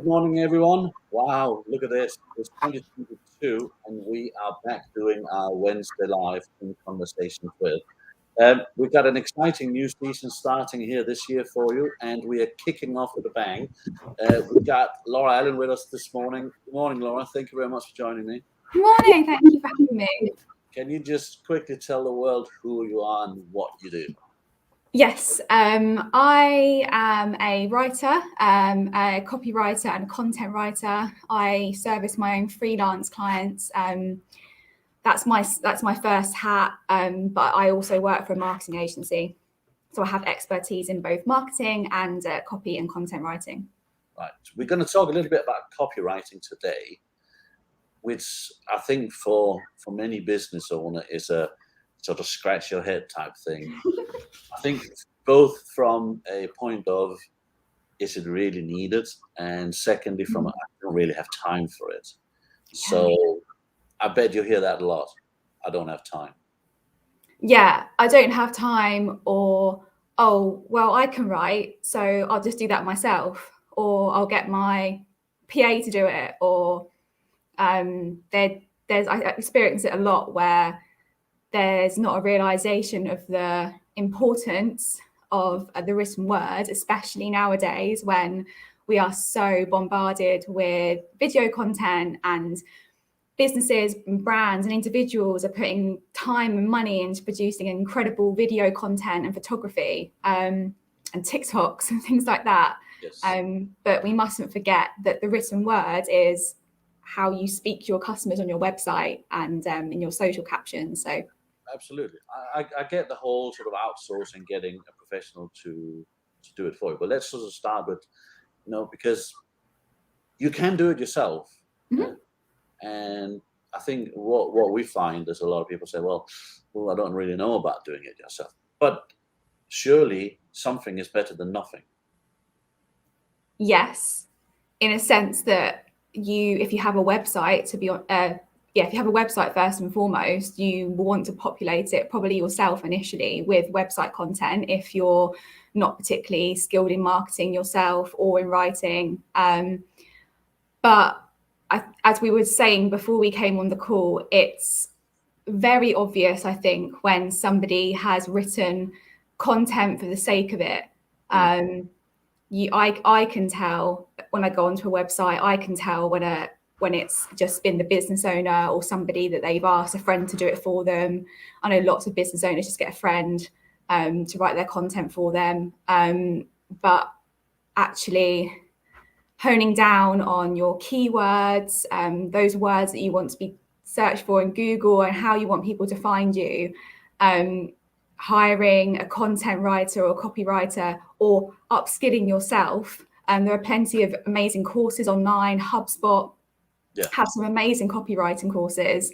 morning, everyone. Wow, look at this. It's 2022, and we are back doing our Wednesday live in conversations with. We've got an exciting new season starting here this year for you, and we are kicking off with a bang. We've got Laura Allen with us this morning. Good morning, Laura. Thank you very much for joining me. Good morning. Thank you for having me. Can you just quickly tell the world who you are and what you do? Yes, I am a writer, a copywriter and a content writer. I service my own freelance clients. That's my first hat, but I also work for a marketing agency. So I have expertise in both marketing and copy and content writing. Right. We're going to talk a little bit about copywriting today, which I think for many business owner is a sort of scratch your head type thing. I think both from a point of, is it really needed? And secondly, from I don't really have time for it. So I bet you hear that a lot. I don't have time. Yeah, I don't have time, or, oh, well, I can write, so I'll just do that myself, or I'll get my PA to do it, or I experience it a lot where there's not a realization of the importance of the written word, especially nowadays when we are so bombarded with video content, and businesses and brands and individuals are putting time and money into producing incredible video content and photography and TikToks and things like that. Yes. But we mustn't forget that the written word is how you speak to your customers on your website and in your social captions. So absolutely, I get the whole sort of outsourcing, getting a professional to do it for you. But let's sort of start with, because you can do it yourself. Mm-hmm. And I think what we find is a lot of people say, well, I don't really know about doing it yourself. But surely something is better than nothing. Yes, in a sense that if you have a website, if you have a website, first and foremost, you will want to populate it probably yourself initially with website content if you're not particularly skilled in marketing yourself or in writing. But as we were saying before we came on the call, it's very obvious, I think, when somebody has written content for the sake of it. I can tell when I go onto a website, I can tell when it's just been the business owner or somebody that they've asked a friend to do it for them. I know lots of business owners just get a friend to write their content for them. But actually honing down on your keywords, those words that you want to be searched for in Google and how you want people to find you, hiring a content writer or a copywriter or upskilling yourself. There are plenty of amazing courses online. HubSpot have some amazing copywriting courses.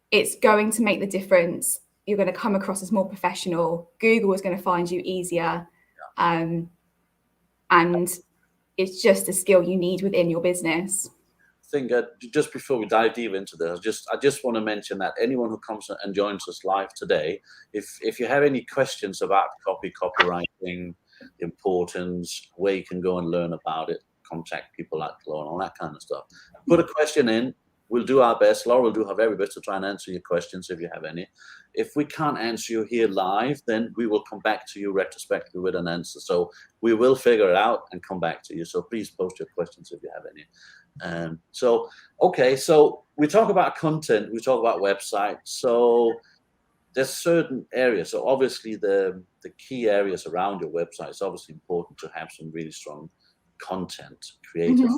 It's going to make the difference. You're going to come across as more professional. Google is going to find you easier. And it's just a skill you need within your business. I think just before we dive deep into this, I just want to mention that anyone who comes and joins us live today, if you have any questions about copywriting, importance, where you can go and learn about it, contact people like Laura and all that kind of stuff. Put a question in. We'll do our best. Laura will do her very best to try and answer your questions if you have any. If we can't answer you here live, then we will come back to you retrospectively with an answer. So we will figure it out and come back to you. So please post your questions if you have any. So we talk about content, we talk about websites. So there's certain areas. So obviously the key areas around your website, it's obviously important to have some really strong content created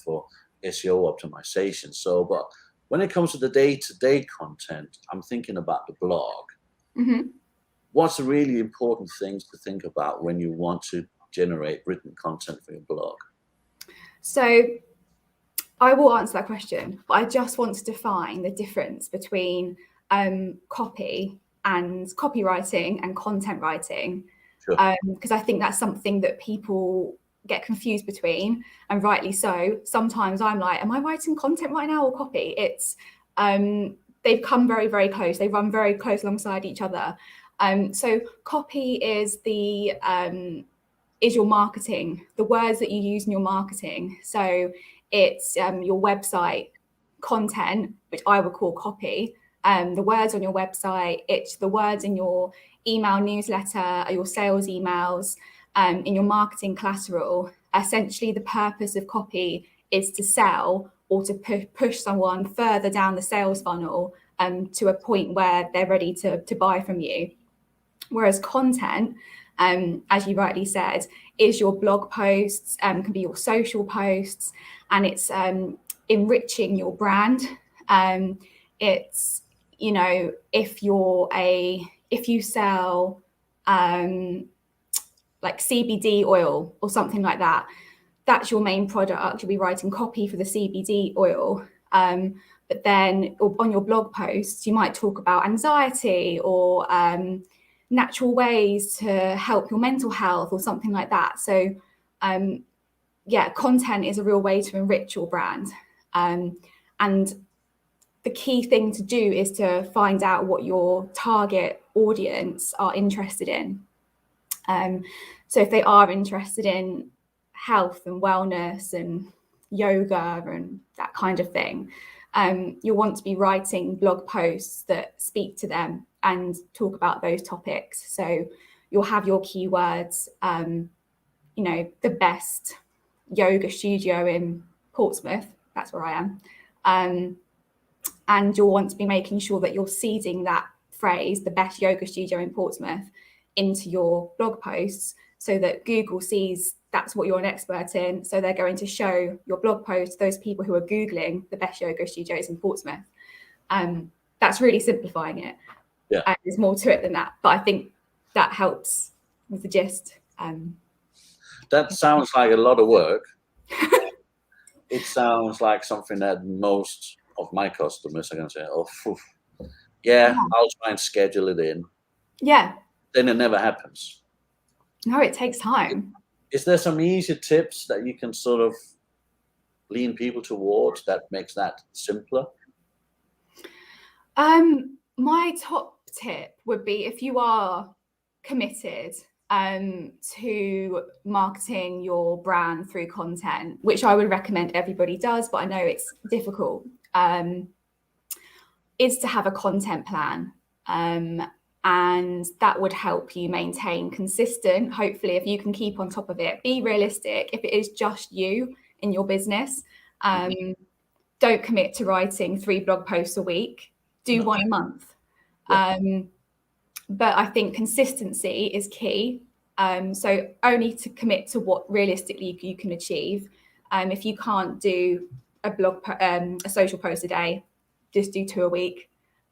for SEO optimization. So, but when it comes to the day-to-day content, I'm thinking about the blog. What's the really important things to think about when you want to generate written content for your blog? So I will answer that question, but I just want to define the difference between copy and copywriting and content writing, because I think that's something that people get confused between, and rightly so. Sometimes I'm like, am I writing content right now or copy? It's they've come very, very close. They run very close alongside each other. So copy is the is your marketing, the words that you use in your marketing. So it's your website content, which I would call copy, the words on your website, it's the words in your email newsletter, your sales emails, in your marketing collateral. Essentially, the purpose of copy is to sell or to push someone further down the sales funnel to a point where they're ready to buy from you. Whereas content, as you rightly said, is your blog posts, can be your social posts, and it's enriching your brand. It's, you know, if you sell like CBD oil or something like that, that's your main product. You'll be writing copy for the CBD oil. But then on your blog posts, you might talk about anxiety or natural ways to help your mental health or something like that. So yeah, content is a real way to enrich your brand. And the key thing to do is to find out what your target audience are interested in. So if they are interested in health and wellness and yoga and that kind of thing, you'll want to be writing blog posts that speak to them and talk about those topics. So you'll have your keywords, you know, the best yoga studio in Portsmouth, that's where I am. And you'll want to be making sure that you're seeding that phrase, the best yoga studio in Portsmouth, into your blog posts so that Google sees that's what you're an expert in. So they're going to show your blog post to those people who are Googling the best yoga studios in Portsmouth. That's really simplifying it. Yeah. And there's more to it than that. But I think that helps with the gist. That sounds like a lot of work. It sounds like something that most of my customers are going to say, oh, phew. Yeah, I'll try and schedule it in. Yeah. Then it never happens. No, it takes time. Is there some easy tips that you can sort of lean people towards that makes that simpler? My top tip would be, if you are committed to marketing your brand through content, which I would recommend everybody does, but I know it's difficult, is to have a content plan. And that would help you maintain consistent. Hopefully, if you can keep on top of it, be realistic. If it is just you in your business, don't commit to writing 3 blog posts a week. Do one a month. Yeah. But I think consistency is key. So only to commit to what realistically you can achieve. If you can't do a social post a day, just do 2 a week.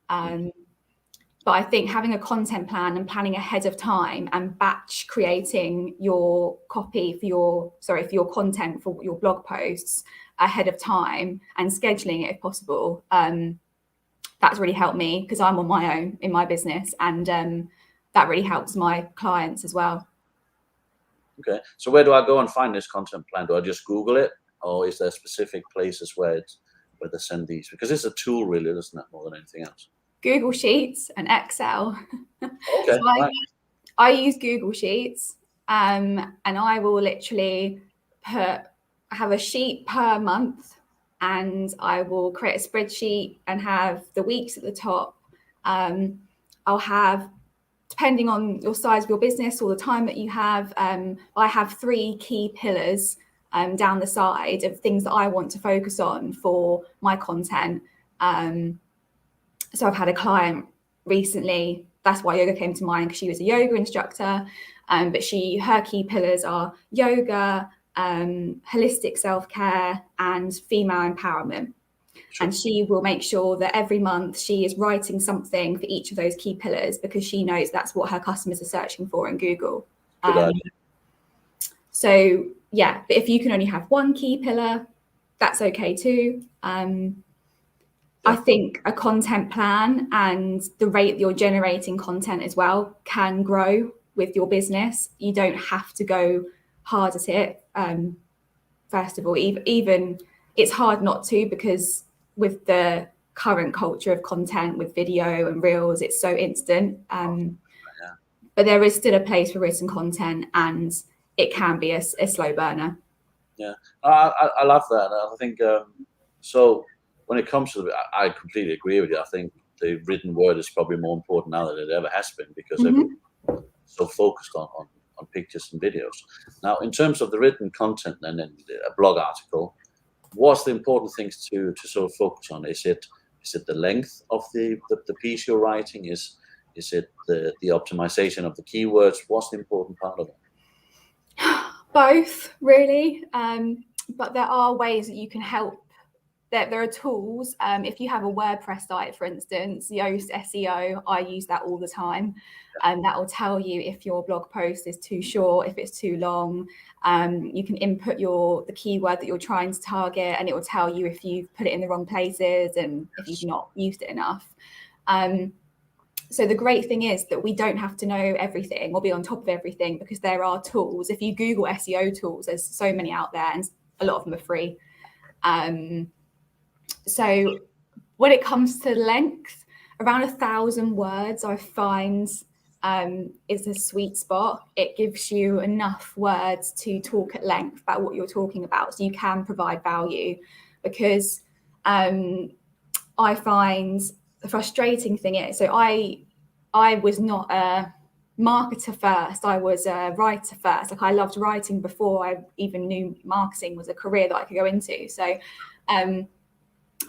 But I think having a content plan and planning ahead of time and batch creating your copy for your content for your blog posts ahead of time and scheduling it if possible, that's really helped me because I'm on my own in my business, and that really helps my clients as well. Okay, so where do I go and find this content plan? Do I just Google it, or is there specific places where they send these? Because it's a tool, really, isn't it, more than anything else? Google Sheets and Excel. Okay. So I use Google Sheets, and I will literally have a sheet per month, and I will create a spreadsheet and have the weeks at the top. I'll have, depending on your size of your business or the time that you have, I have 3 key pillars down the side of things that I want to focus on for my content. So I've had a client recently, that's why yoga came to mind, because she was a yoga instructor, but her key pillars are yoga, holistic self-care, and female empowerment. Sure. And she will make sure that every month she is writing something for each of those key pillars, because she knows that's what her customers are searching for in Google. So yeah, but if you can only have 1 key pillar, that's okay too. I think a content plan and the rate you're generating content as well can grow with your business. You don't have to go hard at it. First of all, even it's hard not to, because with the current culture of content with video and reels, it's so instant. But there is still a place for written content, and it can be a slow burner. Yeah, I love that. I think so. When it comes to I completely agree with you. I think the written word is probably more important now than it ever has been, because everyone's so focused on pictures and videos. Now, in terms of the written content and then a blog article, what's the important things to sort of focus on? Is it the length of the piece you're writing? Is it the optimization of the keywords? What's the important part of it? Both, really. But there are ways that you can help. There are tools. If you have a WordPress site, for instance, Yoast SEO, I use that all the time. And that will tell you if your blog post is too short, if it's too long. You can input the keyword that you're trying to target, and it will tell you if you've put it in the wrong places and if you've not used it enough. So the great thing is that we don't have to know everything or be on top of everything, because there are tools. If you Google SEO tools, there's so many out there, and a lot of them are free. So when it comes to length, around 1,000 words I find is a sweet spot. It gives you enough words to talk at length about what you're talking about, so you can provide value. Because I find the frustrating thing is, so I was not a marketer first, I was a writer first. Like, I loved writing before I even knew marketing was a career that I could go into. So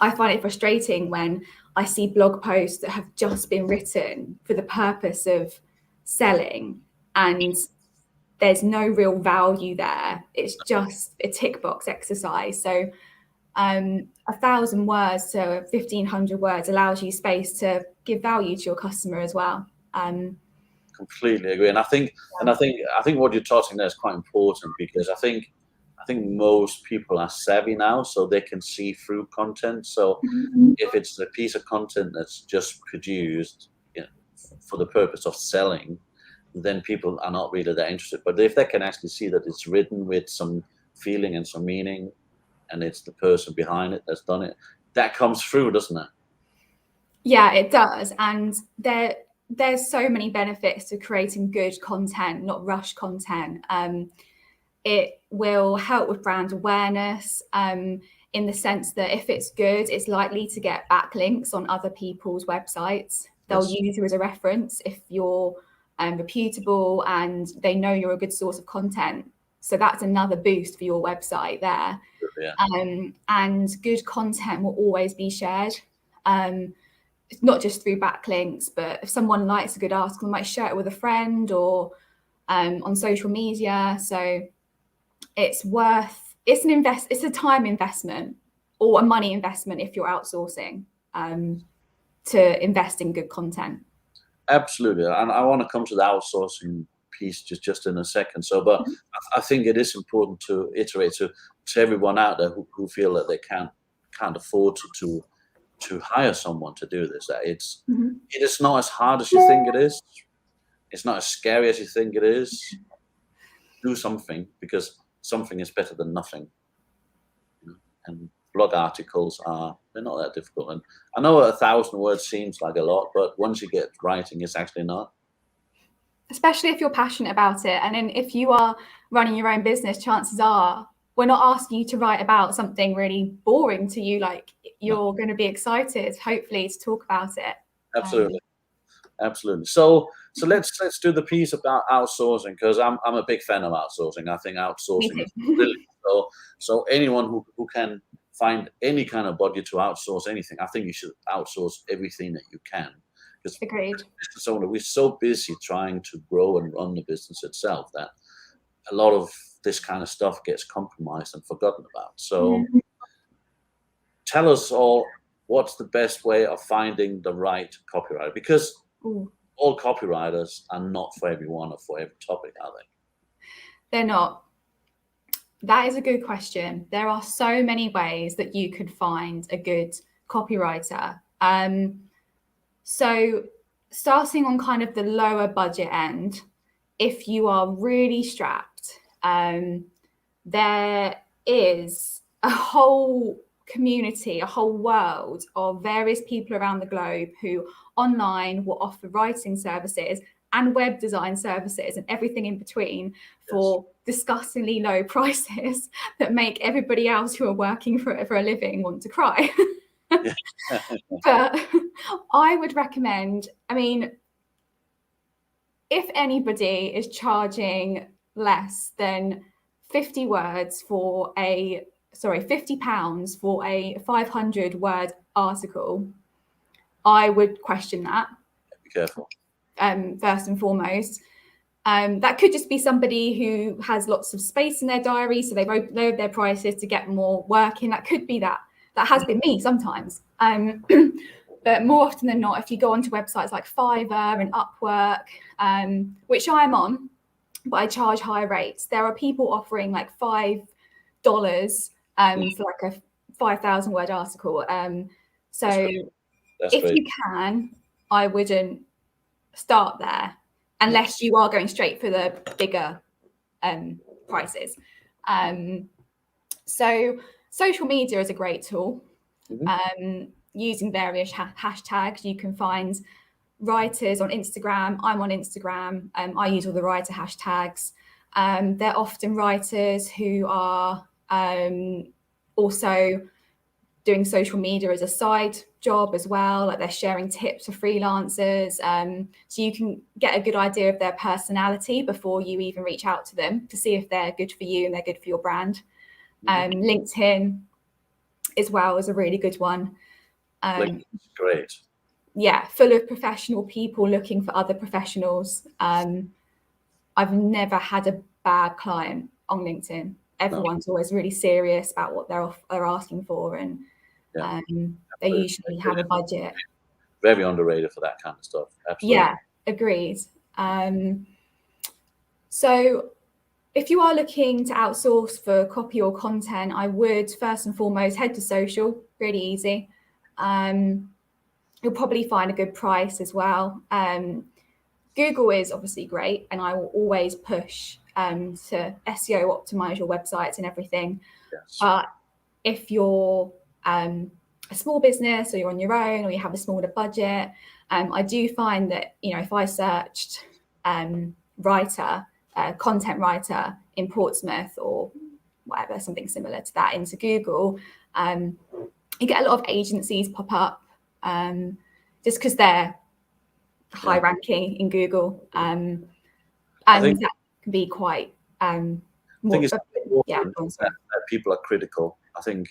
I find it frustrating when I see blog posts that have just been written for the purpose of selling, and there's no real value there. It's just a tick box exercise. So 1,000 words to 1,500 words allows you space to give value to your customer as well. Completely agree, and I think what you're talking there is quite important, because I think most people are savvy now, so they can see through content. So if it's a piece of content that's just produced, for the purpose of selling, then people are not really that interested. But if they can actually see that it's written with some feeling and some meaning, and it's the person behind it that's done it, that comes through, doesn't it? Yeah, it does. And there's so many benefits to creating good content, not rush content. It will help with brand awareness, in the sense that if it's good, it's likely to get backlinks on other people's websites. They'll use you as a reference if you're reputable and they know you're a good source of content. So that's another boost for your website there. Yeah. And good content will always be shared. Not just through backlinks, but if someone likes a good article, they might share it with a friend or on social media. So it's a time investment or a money investment if you're outsourcing, to invest in good content. Absolutely, and I want to come to the outsourcing piece just in a second. So, but I think it is important to iterate to everyone out there who feel that they can't afford to hire someone to do this. That it is not as hard as you think it is. It's not as scary as you think it is. Do something, because something is better than nothing. And blog articles they're not that difficult. And I know 1,000 words seems like a lot, but once you get writing, it's actually not. Especially if you're passionate about it. And then if you are running your own business, chances are we're not asking you to write about something really boring to you. Like, you're going to be excited, hopefully, to talk about it. Absolutely. Absolutely. So let's do the piece about outsourcing, because I'm a big fan of outsourcing. I think outsourcing is brilliant. So anyone who can find any kind of budget to outsource anything, I think you should outsource everything that you can. Because agreed. Business owner, we're so busy trying to grow and run the business itself that a lot of this kind of stuff gets compromised and forgotten about. So tell us all, what's the best way of finding the right copywriter? Because all copywriters are not for everyone or for every topic, are they? They're not. That is a good question. There are so many ways that you could find a good copywriter. So starting on kind of the lower budget end, if you are really strapped, there is a whole community, a whole world of various people around the globe who online will offer writing services and web design services and everything in between for disgustingly low prices that make everybody else who are working for a living want to cry. But I would recommend, I mean, if anybody is charging less than 50 words for a, sorry, £50 for a 500 word article, I would question that. Be careful. First and foremost. That could just be somebody who has lots of space in their diary, so they've lowered their prices to get more work in. That could be that. That has been me sometimes. But more often than not, if you go onto websites like Fiverr and Upwork, which I'm on, but I charge higher rates, there are people offering like $5 for like a 5,000 word article. So if you can, I wouldn't start there unless you are going straight for the bigger prices. So social media is a great tool. Using various hashtags, you can find writers on Instagram. I'm on Instagram. I use all the writer hashtags. They're often writers who are also doing social media as a side job as well, like they're sharing tips for freelancers. So you can get a good idea of their personality before you even reach out to them to see if they're good for you and they're good for your brand. LinkedIn as well is a really good one. LinkedIn's great. Yeah, full of professional people looking for other professionals. I've never had a bad client on LinkedIn. Everyone's always really serious about what they're asking for, and they usually have a budget. Very underrated for that kind of stuff. Absolutely. Yeah, agreed. So if you are looking to outsource for copy or content, I would first and foremost head to social, really easy. You'll probably find a good price as well. Google is obviously great, and I will always push to SEO optimize your websites and everything. Yes. But if you're a small business, or you're on your own, or you have a smaller budget, I do find that, you know, if I searched content writer in Portsmouth or whatever, something similar to that into Google, you get a lot of agencies pop up just because they're high ranking in Google, and that can be quite I think it's important that people are critical. I think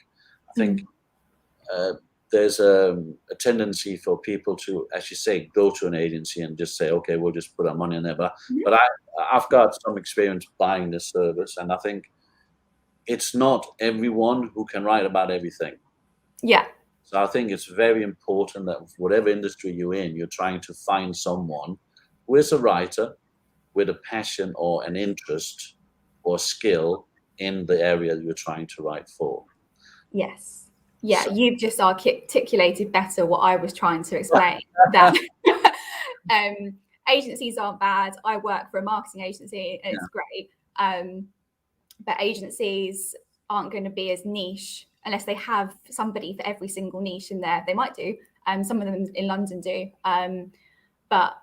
there's a tendency for people to, as you say, go to an agency and just say, okay, we'll just put our money in there. But I've got some experience buying this service, and I think it's not everyone who can write about everything. Yeah. So I think it's very important that whatever industry you're in, you're trying to find someone who is a writer with a passion or an interest or skill in the area you're trying to write for. Yes. Yeah, so you've just articulated better what I was trying to explain. That agencies aren't bad. I work for a marketing agency, and it's great. But agencies aren't going to be as niche unless they have somebody for every single niche in there. They might do. Some of them in London do. But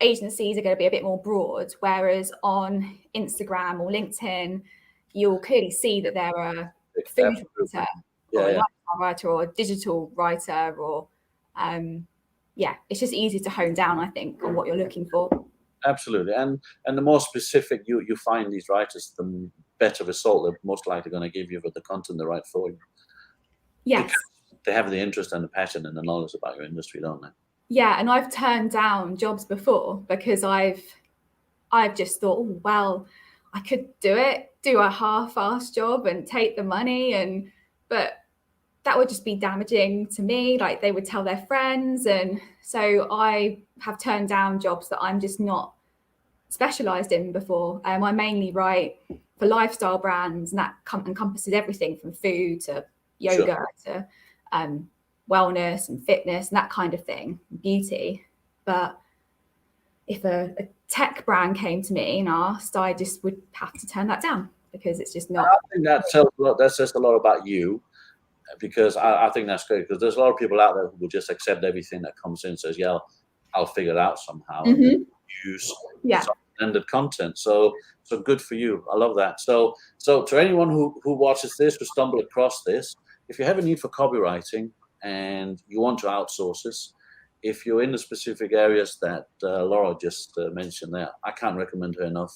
agencies are going to be a bit more broad, whereas on Instagram or LinkedIn, you'll clearly see that there are food writer or a lifestyle writer or a digital writer, or it's just easy to hone down, I think, on what you're looking for. Absolutely. And the more specific you find these writers, the better result they're most likely going to give you for the content they write for you. Yes. Because they have the interest and the passion and the knowledge about your industry, don't they? Yeah, and I've turned down jobs before because I've just thought, oh, well, I could do a half-assed job and take the money, but that would just be damaging to me. Like, they would tell their friends, and so I have turned down jobs that I'm just not specialized in before. I mainly write for lifestyle brands, and that encompasses everything from food to yoga to wellness and fitness and that kind of thing, beauty. But if a tech brand came to me and asked, I just would have to turn that down because it's just not. I think that says a lot about you, because I think that's great, because there's a lot of people out there who will just accept everything that comes in and says, yeah, I'll figure it out somehow. And use something recommended content. So good for you. I love that. So to anyone who watches this, who stumble across this, if you have a need for copywriting and you want to outsource this, if you're in the specific areas that Laura just mentioned there, I can't recommend her enough.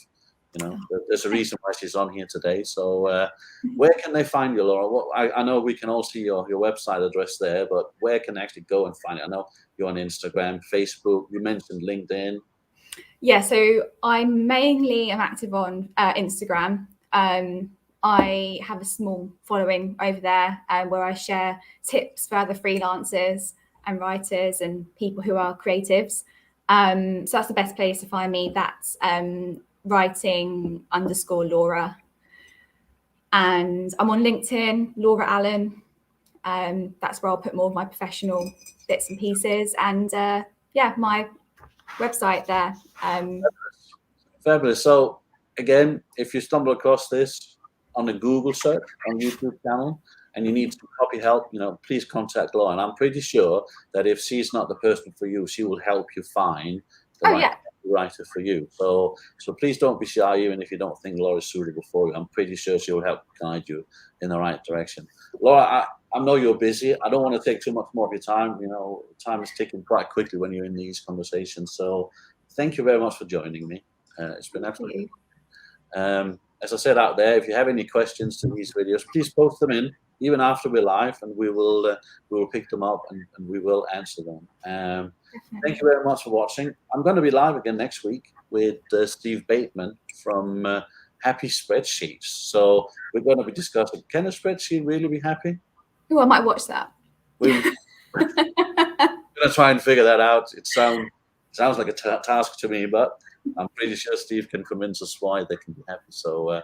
There's a reason why she's on here today. So where can they find you, Laura? I know we can all see your website address there, but where can they actually go and find it? I know you're on Instagram, Facebook, you mentioned LinkedIn. Yeah, so I'm active on Instagram. I have a small following over there where I share tips for other freelancers and writers and people who are creatives. So that's the best place to find me. That's writing_Laura. And I'm on LinkedIn, Laura Allen. That's where I'll put more of my professional bits and pieces. And my website there. Fabulous. So again, if you stumble across this on a Google search on YouTube channel and you need some copy help, please contact Laura. And I'm pretty sure that if she's not the person for you, she will help you find the right writer for you. So please don't be shy, even if you don't think Laura is suitable for you. I'm pretty sure she will help guide you in the right direction. Laura, I know you're busy. I don't want to take too much more of your time. Time is ticking quite quickly when you're in these conversations. So thank you very much for joining me. It's been absolutely. As I said out there, if you have any questions to these videos, please post them in, even after we're live, and we will pick them up and we will answer them. Thank you very much for watching. I'm going to be live again next week with Steve Bateman from Happy Spreadsheets. So we're going to be discussing, can a spreadsheet really be happy? Oh, I might watch that. We're going to try and figure that out. It sounds like a task to me, but I'm pretty sure Steve can convince us why they can be happy. So,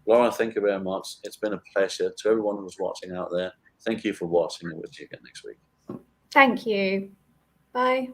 Laura, thank you very much. It's been a pleasure. To everyone who's watching out there, thank you for watching, and we'll see you again next week. Thank you. Bye.